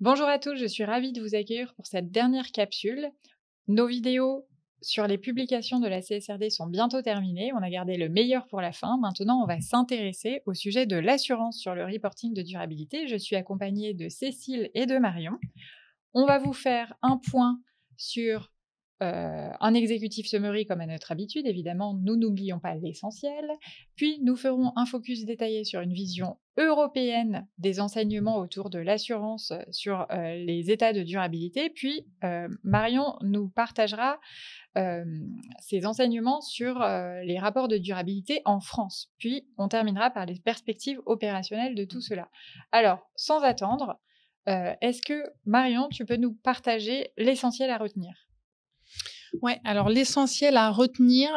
Bonjour à tous, je suis ravie de vous accueillir pour cette dernière capsule. Nos vidéos sur les publications de la CSRD sont bientôt terminées. On a gardé le meilleur pour la fin. Maintenant, on va s'intéresser au sujet de l'assurance sur le reporting de durabilité. Je suis accompagnée de Cécile et de Marion. On va vous faire un point sur un exécutif summary comme à notre habitude. Évidemment, nous n'oublions pas l'essentiel. Puis, nous ferons un focus détaillé sur une vision européenne des enseignements autour de l'assurance sur les états de durabilité. Puis, Marion nous partagera ses enseignements sur les rapports de durabilité en France. Puis, on terminera par les perspectives opérationnelles de tout cela. Alors, sans attendre, est-ce que, Marion, tu peux nous partager l'essentiel à retenir? Ouais, alors l'essentiel à retenir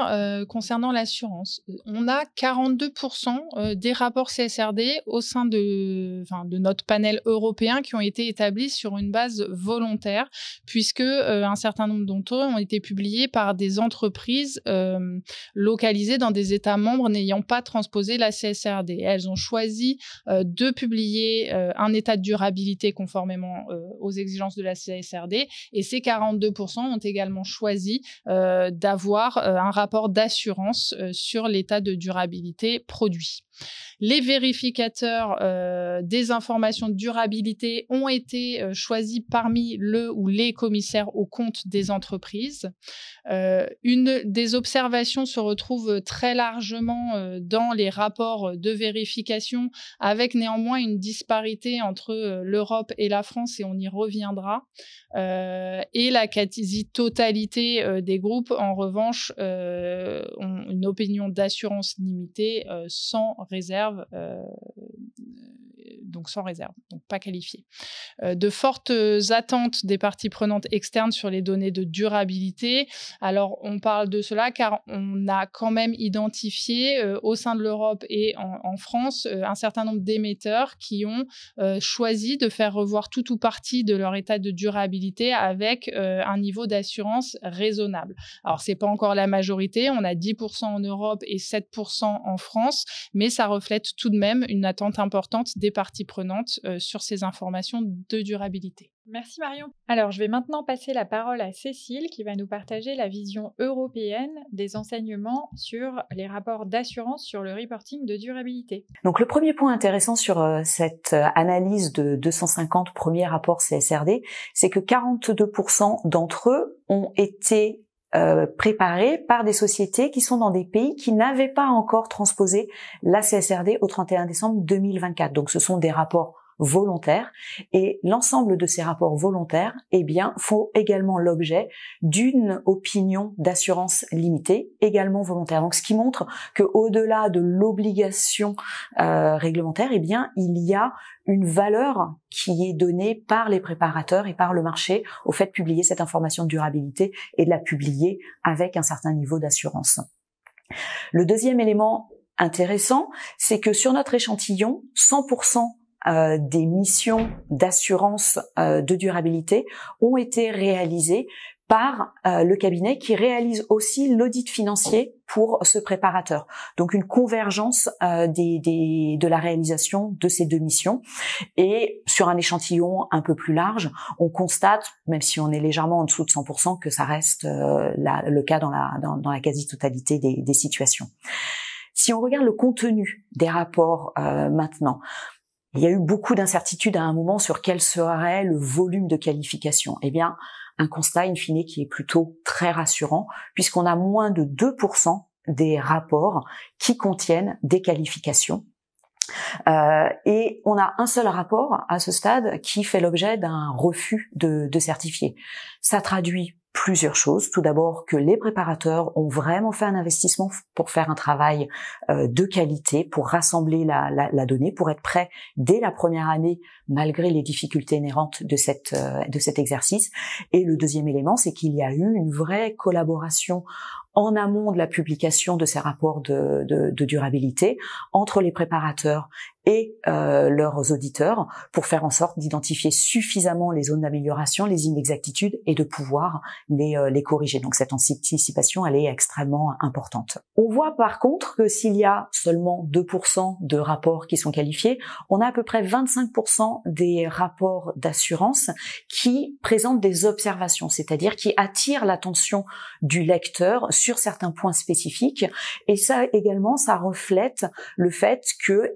concernant l'assurance, on a 42% des rapports CSRD au sein de notre panel européen qui ont été établis sur une base volontaire, puisque un certain nombre d'entre eux ont été publiés par des entreprises localisées dans des États membres n'ayant pas transposé la CSRD. Elles ont choisi de publier un état de durabilité conformément aux exigences de la CSRD, et ces 42% ont également choisi d'avoir un rapport d'assurance sur l'état de durabilité produit. Les vérificateurs des informations de durabilité ont été choisis parmi le ou les commissaires aux comptes des entreprises. Une des observations se retrouve très largement dans les rapports de vérification, avec néanmoins une disparité entre l'Europe et la France, et on y reviendra. Et la quasi-totalité des groupes, en revanche, ont une opinion d'assurance limitée sans réserve, donc sans réserve, donc pas qualifiée. De fortes attentes des parties prenantes externes sur les données de durabilité. Alors, on parle de cela car on a quand même identifié au sein de l'Europe et en France un certain nombre d'émetteurs qui ont choisi de faire revoir tout ou partie de leur état de durabilité avec un niveau d'assurance raisonnable. Alors, c'est pas encore la majorité, on a 10% en Europe et 7% en France, mais ça reflète tout de même une attente importante des parties prenantes sur ces informations de durabilité. Merci Marion. Alors, je vais maintenant passer la parole à Cécile qui va nous partager la vision européenne des enseignements sur les rapports d'assurance sur le reporting de durabilité. Donc, le premier point intéressant sur cette analyse de 250 premiers rapports CSRD, c'est que 42% d'entre eux ont été préparés par des sociétés qui sont dans des pays qui n'avaient pas encore transposé la CSRD au 31 décembre 2024. Donc, ce sont des rapports volontaires, et l'ensemble de ces rapports volontaires, font également l'objet d'une opinion d'assurance limitée, également volontaire. Donc, ce qui montre que, au-delà de l'obligation réglementaire, il y a une valeur qui est donnée par les préparateurs et par le marché au fait de publier cette information de durabilité et de la publier avec un certain niveau d'assurance. Le deuxième élément intéressant, c'est que sur notre échantillon, 100% des missions d'assurance de durabilité ont été réalisées par le cabinet qui réalise aussi l'audit financier pour ce préparateur. Donc, une convergence de la réalisation de ces deux missions. Et sur un échantillon un peu plus large, on constate, même si on est légèrement en dessous de 100%, que ça reste le cas dans la quasi-totalité des situations. Si on regarde le contenu des rapports maintenant, il y a eu beaucoup d'incertitudes à un moment sur quel serait le volume de qualification. Un constat in fine qui est plutôt très rassurant, puisqu'on a moins de 2% des rapports qui contiennent des qualifications. Et on a un seul rapport à ce stade qui fait l'objet d'un refus de certifier. Ça traduit plusieurs choses. Tout d'abord, que les préparateurs ont vraiment fait un investissement pour faire un travail de qualité, pour rassembler la donnée, pour être prêts dès la première année, malgré les difficultés inhérentes de cet exercice. Et le deuxième élément, c'est qu'il y a eu une vraie collaboration en amont de la publication de ces rapports de durabilité entre les préparateurs et leurs auditeurs pour faire en sorte d'identifier suffisamment les zones d'amélioration, les inexactitudes et de pouvoir les corriger. Donc cette anticipation, elle est extrêmement importante. On voit par contre que s'il y a seulement 2% de rapports qui sont qualifiés, on a à peu près 25% des rapports d'assurance qui présentent des observations, c'est-à-dire qui attirent l'attention du lecteur sur certains points spécifiques. Et ça également, ça reflète le fait que,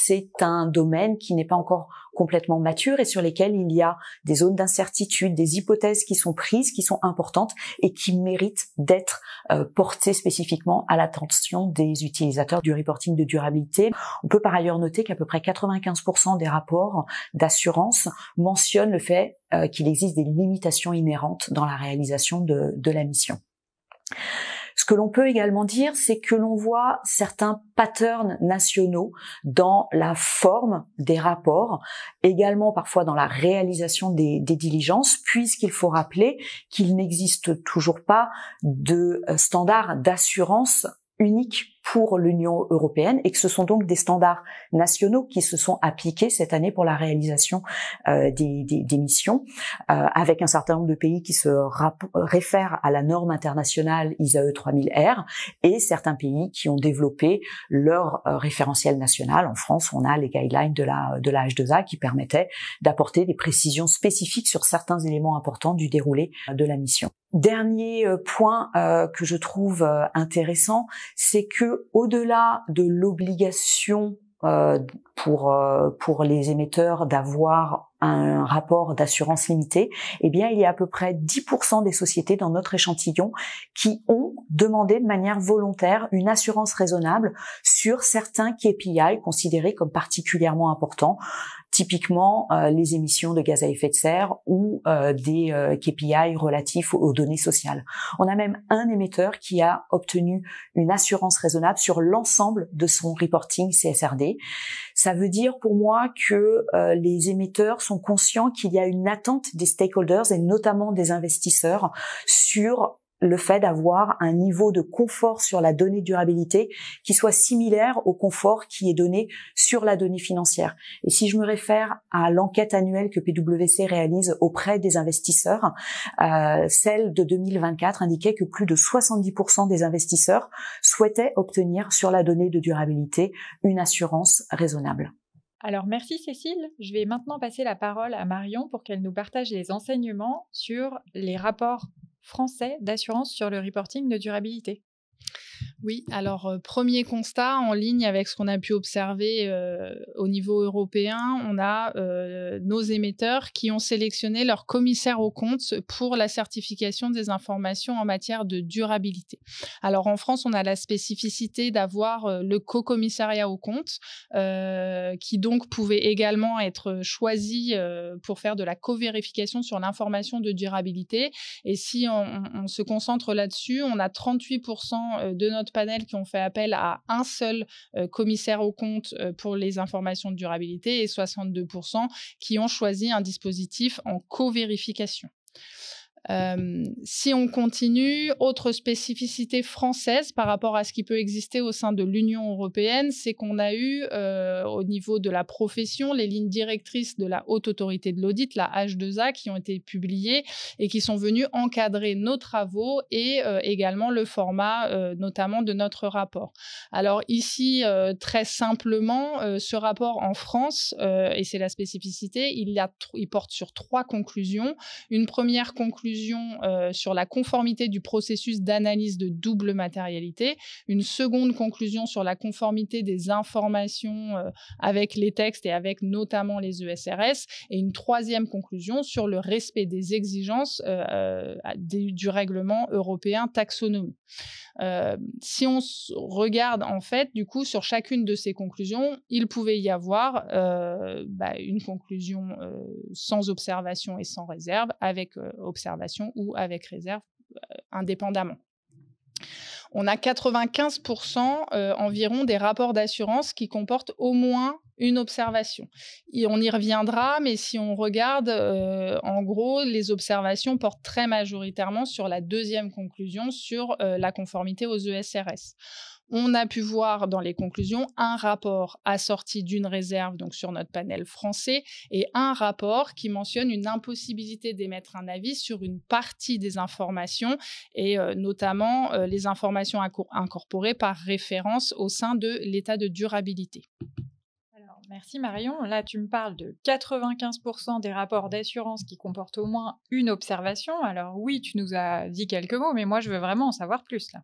c'est un domaine qui n'est pas encore complètement mature et sur lesquels il y a des zones d'incertitude, des hypothèses qui sont prises, qui sont importantes et qui méritent d'être portées spécifiquement à l'attention des utilisateurs du reporting de durabilité. On peut par ailleurs noter qu'à peu près 95% des rapports d'assurance mentionnent le fait qu'il existe des limitations inhérentes dans la réalisation de la mission. Ce que l'on peut également dire, c'est que l'on voit certains patterns nationaux dans la forme des rapports, également parfois dans la réalisation des diligences, puisqu'il faut rappeler qu'il n'existe toujours pas de standard d'assurance unique pour l'Union européenne et que ce sont donc des standards nationaux qui se sont appliqués cette année pour la réalisation des missions, avec un certain nombre de pays qui se réfèrent à la norme internationale ISAE 3000R et certains pays qui ont développé leur référentiel national. En France, on a les guidelines de la H2A qui permettaient d'apporter des précisions spécifiques sur certains éléments importants du déroulé de la mission. Dernier point que je trouve intéressant, c'est que au-delà de l'obligation pour les émetteurs d'avoir un rapport d'assurance limité, il y a à peu près 10% des sociétés dans notre échantillon qui ont demandé de manière volontaire une assurance raisonnable sur certains KPI considérés comme particulièrement importants, typiquement les émissions de gaz à effet de serre ou des KPI relatifs aux données sociales. On a même un émetteur qui a obtenu une assurance raisonnable sur l'ensemble de son reporting CSRD. Ça veut dire pour moi que les émetteurs sont conscients qu'il y a une attente des stakeholders et notamment des investisseurs sur le fait d'avoir un niveau de confort sur la donnée de durabilité qui soit similaire au confort qui est donné sur la donnée financière. Et si je me réfère à l'enquête annuelle que PwC réalise auprès des investisseurs, celle de 2024 indiquait que plus de 70% des investisseurs souhaitaient obtenir sur la donnée de durabilité une assurance raisonnable. Alors merci Cécile, je vais maintenant passer la parole à Marion pour qu'elle nous partage les enseignements sur les rapports français d'assurance sur le reporting de durabilité. Oui, alors premier constat en ligne avec ce qu'on a pu observer au niveau européen, on a nos émetteurs qui ont sélectionné leur commissaire aux comptes pour la certification des informations en matière de durabilité. Alors en France, on a la spécificité d'avoir le co-commissariat aux comptes qui donc pouvait également être choisi pour faire de la co-vérification sur l'information de durabilité. Et si on se concentre là-dessus, on a 38% de notre panel qui ont fait appel à un seul commissaire aux comptes pour les informations de durabilité et 62% qui ont choisi un dispositif en co-vérification. Si on continue, autre spécificité française par rapport à ce qui peut exister au sein de l'Union européenne, c'est qu'on a eu au niveau de la profession les lignes directrices de la Haute Autorité de l'Audit, la H2A, qui ont été publiées et qui sont venues encadrer nos travaux et également le format notamment de notre rapport. Alors ici, très simplement, ce rapport en France, et c'est la spécificité, il porte sur 3 conclusions. Une première conclusion sur la conformité du processus d'analyse de double matérialité, une seconde conclusion sur la conformité des informations avec les textes et avec notamment les ESRS, et une troisième conclusion sur le respect des exigences du règlement européen taxonomie. Si on regarde en fait, du coup, sur chacune de ces conclusions, il pouvait y avoir une conclusion sans observation et sans réserve, avec observation ou avec réserve, indépendamment. On a 95% environ des rapports d'assurance qui comportent au moins une observation. Et on y reviendra, mais si on regarde, en gros, les observations portent très majoritairement sur la deuxième conclusion, sur la conformité aux ESRS. On a pu voir dans les conclusions un rapport assorti d'une réserve, donc sur notre panel français, et un rapport qui mentionne une impossibilité d'émettre un avis sur une partie des informations, et notamment les informations incorporées par référence au sein de l'état de durabilité. Merci Marion. Là, tu me parles de 95% des rapports d'assurance qui comportent au moins une observation. Alors oui, tu nous as dit quelques mots, mais moi, je veux vraiment en savoir plus là.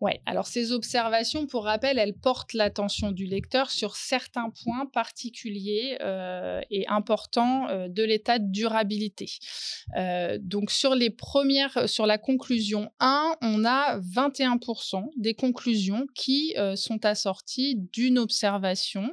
Ouais, alors ces observations, pour rappel, elles portent l'attention du lecteur sur certains points particuliers et importants de l'état de durabilité. Donc sur la conclusion 1, on a 21% des conclusions qui sont assorties d'une observation.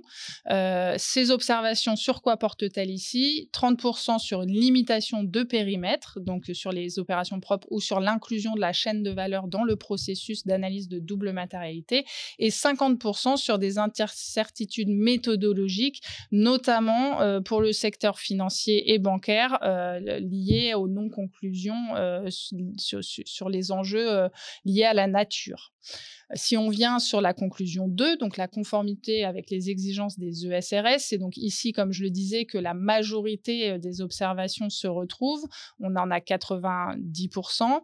Ces observations, sur quoi portent-elles ici? 30% sur une limitation de périmètre, donc sur les opérations propres ou sur l'inclusion de la chaîne de valeur dans le processus d'analyse de double matérialité, et 50% sur des incertitudes méthodologiques, notamment pour le secteur financier et bancaire, liées aux non-conclusions sur les enjeux liés à la nature. Si on vient sur la conclusion 2, donc la conformité avec les exigences des ESRS, c'est donc ici, comme je le disais, que la majorité des observations se retrouvent. On en a 90%.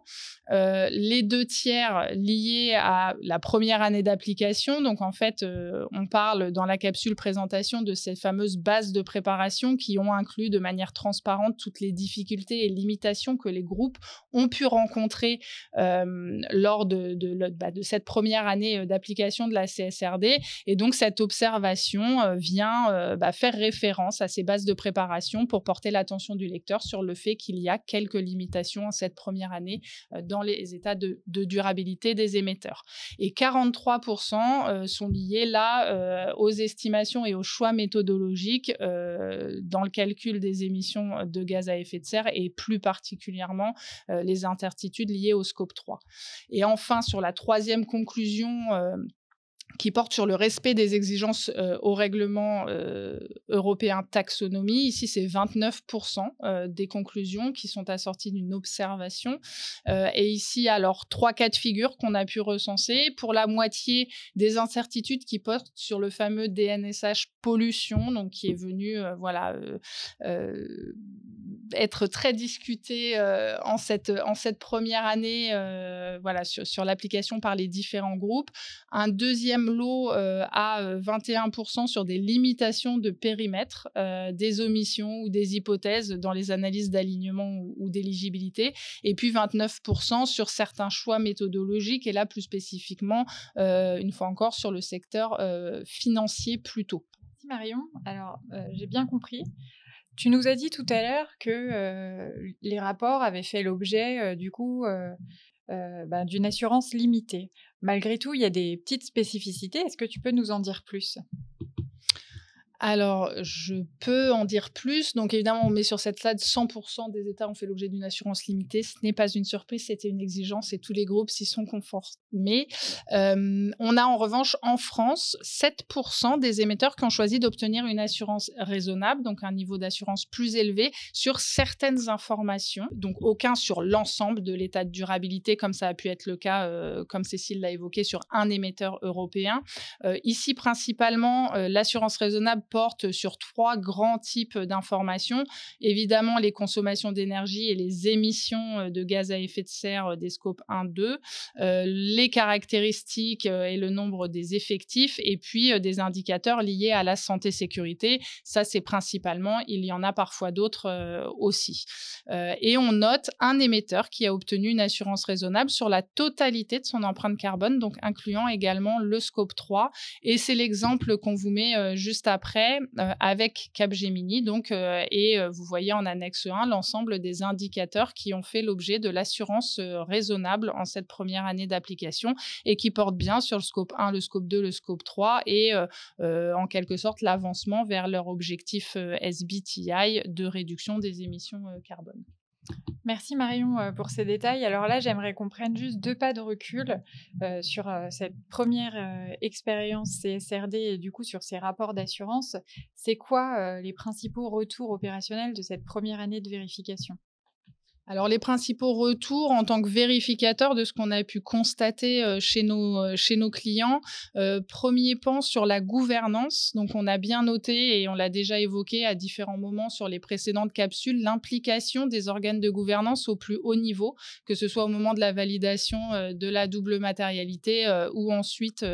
Les 2 tiers liés à la première année d'application. Donc en fait, on parle dans la capsule présentation de ces fameuses bases de préparation qui ont inclus de manière transparente toutes les difficultés et limitations que les groupes ont pu rencontrer lors de cette première année d'application de la CSRD. Et donc, cette observation vient faire référence à ces bases de préparation pour porter l'attention du lecteur sur le fait qu'il y a quelques limitations en cette première année dans les états de durabilité des émetteurs. Et 43% sont liés là aux estimations et aux choix méthodologiques dans le calcul des émissions de gaz à effet de serre, et plus particulièrement les incertitudes liées au scope 3. Et enfin, sur la troisième conclusion qui porte sur le respect des exigences au règlement européen taxonomie. Ici, c'est 29% des conclusions qui sont assorties d'une observation. Et ici, alors, 3 cas de figure qu'on a pu recenser. Pour la moitié des incertitudes qui portent sur le fameux DNSH pollution, donc qui est venu être très discuté en cette première année sur l'application par les différents groupes. Un deuxième lot à 21% sur des limitations de périmètre, des omissions ou des hypothèses dans les analyses d'alignement ou d'éligibilité, et puis 29% sur certains choix méthodologiques, et là plus spécifiquement, une fois encore, sur le secteur financier plutôt. Merci Marion. Alors, j'ai bien compris. Tu nous as dit tout à l'heure que les rapports avaient fait l'objet d'une assurance limitée. Malgré tout, il y a des petites spécificités. Est-ce que tu peux nous en dire plus ? Alors, je peux en dire plus. Donc, évidemment, on met sur cette slide 100% des États ont fait l'objet d'une assurance limitée. Ce n'est pas une surprise, c'était une exigence et tous les groupes s'y sont conformés. On a en revanche en France 7% des émetteurs qui ont choisi d'obtenir une assurance raisonnable, donc un niveau d'assurance plus élevé sur certaines informations. Donc, aucun sur l'ensemble de l'état de durabilité, comme ça a pu être le cas, comme Cécile l'a évoqué, sur un émetteur européen. Ici, principalement, l'assurance raisonnable porte sur 3 grands types d'informations. Évidemment, les consommations d'énergie et les émissions de gaz à effet de serre des scopes 1, 2, les caractéristiques et le nombre des effectifs, et puis des indicateurs liés à la santé-sécurité. Ça, c'est principalement, il y en a parfois d'autres aussi. Et on note un émetteur qui a obtenu une assurance raisonnable sur la totalité de son empreinte carbone, donc incluant également le scope 3. Et c'est l'exemple qu'on vous met juste après avec Capgemini. Vous voyez en annexe 1 l'ensemble des indicateurs qui ont fait l'objet de l'assurance raisonnable en cette première année d'application, et qui portent bien sur le scope 1, le scope 2, le scope 3, et en quelque sorte l'avancement vers leur objectif SBTI de réduction des émissions carbone. Merci Marion pour ces détails. Alors là, j'aimerais qu'on prenne juste 2 pas de recul sur cette première expérience CSRD et du coup sur ces rapports d'assurance. C'est quoi les principaux retours opérationnels de cette première année de vérification? Alors, les principaux retours en tant que vérificateur de ce qu'on a pu constater chez nos clients, premier pan sur la gouvernance. Donc, on a bien noté et on l'a déjà évoqué à différents moments sur les précédentes capsules, l'implication des organes de gouvernance au plus haut niveau, que ce soit au moment de la validation de la double matérialité ou ensuite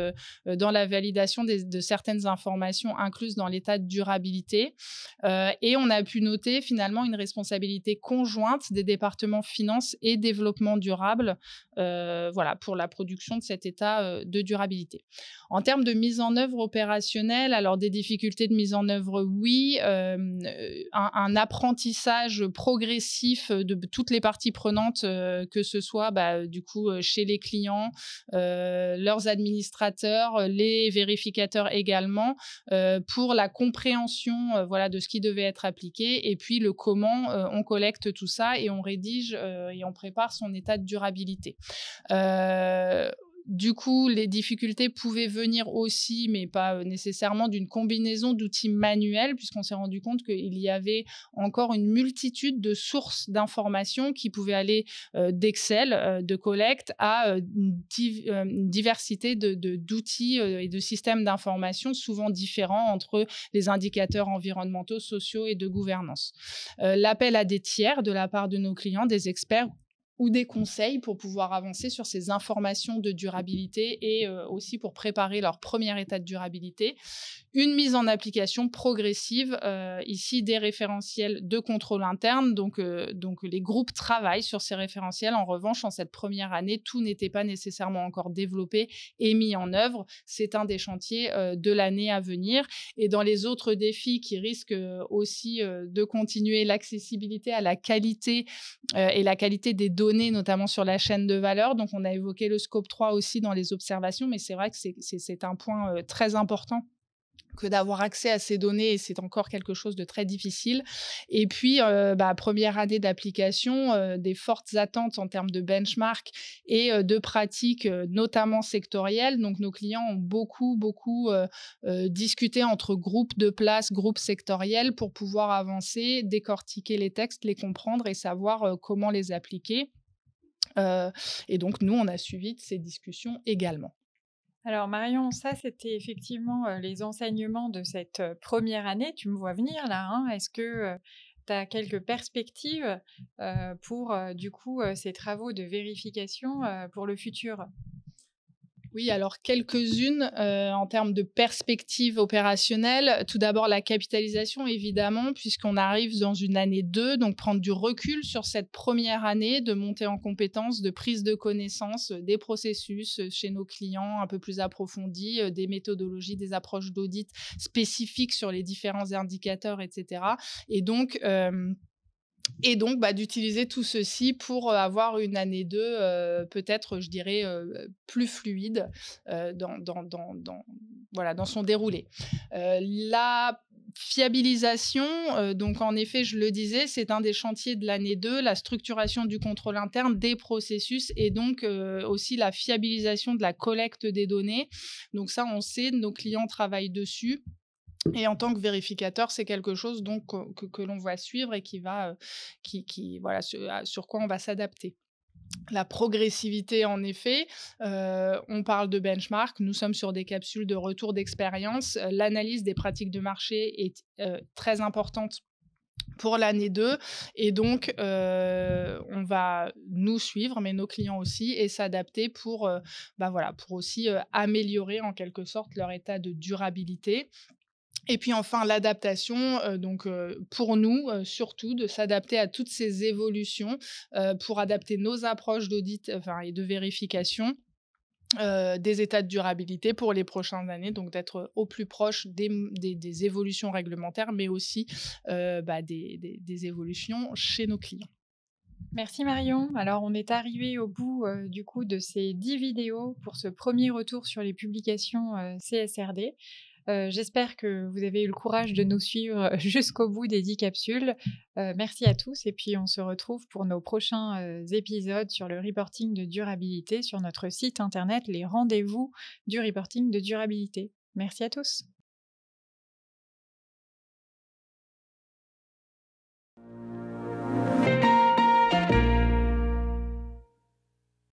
dans la validation de certaines informations incluses dans l'état de durabilité. Et on a pu noter finalement une responsabilité conjointe des départements finance et développement durable voilà, pour la production de cet état de durabilité. En termes de mise en œuvre opérationnelle, alors des difficultés de mise en œuvre, oui, un apprentissage progressif de toutes les parties prenantes, que ce soit du coup chez les clients, leurs administrateurs, les vérificateurs également, pour la compréhension voilà, de ce qui devait être appliqué et puis le comment on collecte tout ça et on rédige et on prépare son état de durabilité. Du coup, les difficultés pouvaient venir aussi, mais pas nécessairement, d'une combinaison d'outils manuels, puisqu'on s'est rendu compte qu'il y avait encore une multitude de sources d'informations qui pouvaient aller d'Excel, de collecte, à une diversité d'outils et de systèmes d'information souvent différents entre les indicateurs environnementaux, sociaux et de gouvernance. L'appel à des tiers de la part de nos clients, des experts, ou des conseils pour pouvoir avancer sur ces informations de durabilité et aussi pour préparer leur premier état de durabilité. Une mise en application progressive, ici des référentiels de contrôle interne, donc les groupes travaillent sur ces référentiels. En revanche, en cette première année, tout n'était pas nécessairement encore développé et mis en œuvre. C'est un des chantiers de l'année à venir. Et dans les autres défis qui risquent aussi de continuer, l'accessibilité à la qualité et la qualité des données, notamment sur la chaîne de valeur. Donc, on a évoqué le scope 3 aussi dans les observations, mais c'est vrai que c'est un point très important que d'avoir accès à ces données, et c'est encore quelque chose de très difficile. Et puis, première année d'application, des fortes attentes en termes de benchmark et de pratiques, notamment sectorielles. Donc, nos clients ont beaucoup discuté entre groupes de place, groupes sectoriels pour pouvoir avancer, décortiquer les textes, les comprendre et savoir comment les appliquer. Et donc, nous, on a suivi ces discussions également. Alors Marion, ça c'était effectivement les enseignements de cette première année. Tu me vois venir là, hein. Est-ce que tu as quelques perspectives pour du coup ces travaux de vérification pour le futur? Oui, alors quelques-unes en termes de perspectives opérationnelles. Tout d'abord, la capitalisation, évidemment, puisqu'on arrive dans une année 2, donc prendre du recul sur cette première année de montée en compétences, de prise de connaissances, des processus chez nos clients un peu plus approfondis, des méthodologies, des approches d'audit spécifiques sur les différents indicateurs, etc. Et donc, d'utiliser tout ceci pour avoir une année 2 peut-être, je dirais, plus fluide dans son déroulé. La fiabilisation, donc en effet, je le disais, c'est un des chantiers de l'année 2, la structuration du contrôle interne des processus et donc aussi la fiabilisation de la collecte des données. Donc ça, on sait, nos clients travaillent dessus. Et en tant que vérificateur, c'est quelque chose donc que l'on va suivre et sur quoi on va s'adapter. La progressivité, en effet, on parle de benchmark, nous sommes sur des capsules de retour d'expérience. L'analyse des pratiques de marché est très importante pour l'année 2 et donc on va nous suivre, mais nos clients aussi, et s'adapter pour aussi améliorer en quelque sorte leur état de durabilité. Et puis enfin, l'adaptation, pour nous, surtout de s'adapter à toutes ces évolutions, pour adapter nos approches d'audit, et de vérification, des états de durabilité pour les prochaines années, donc d'être au plus proche des évolutions réglementaires, mais aussi, des évolutions chez nos clients. Merci Marion. Alors on est arrivé au bout du coup de ces 10 vidéos pour ce premier retour sur les publications CSRD. J'espère que vous avez eu le courage de nous suivre jusqu'au bout des 10 capsules. Merci à tous et puis on se retrouve pour nos prochains épisodes sur le reporting de durabilité sur notre site internet Les Rendez-vous du reporting de durabilité. Merci à tous.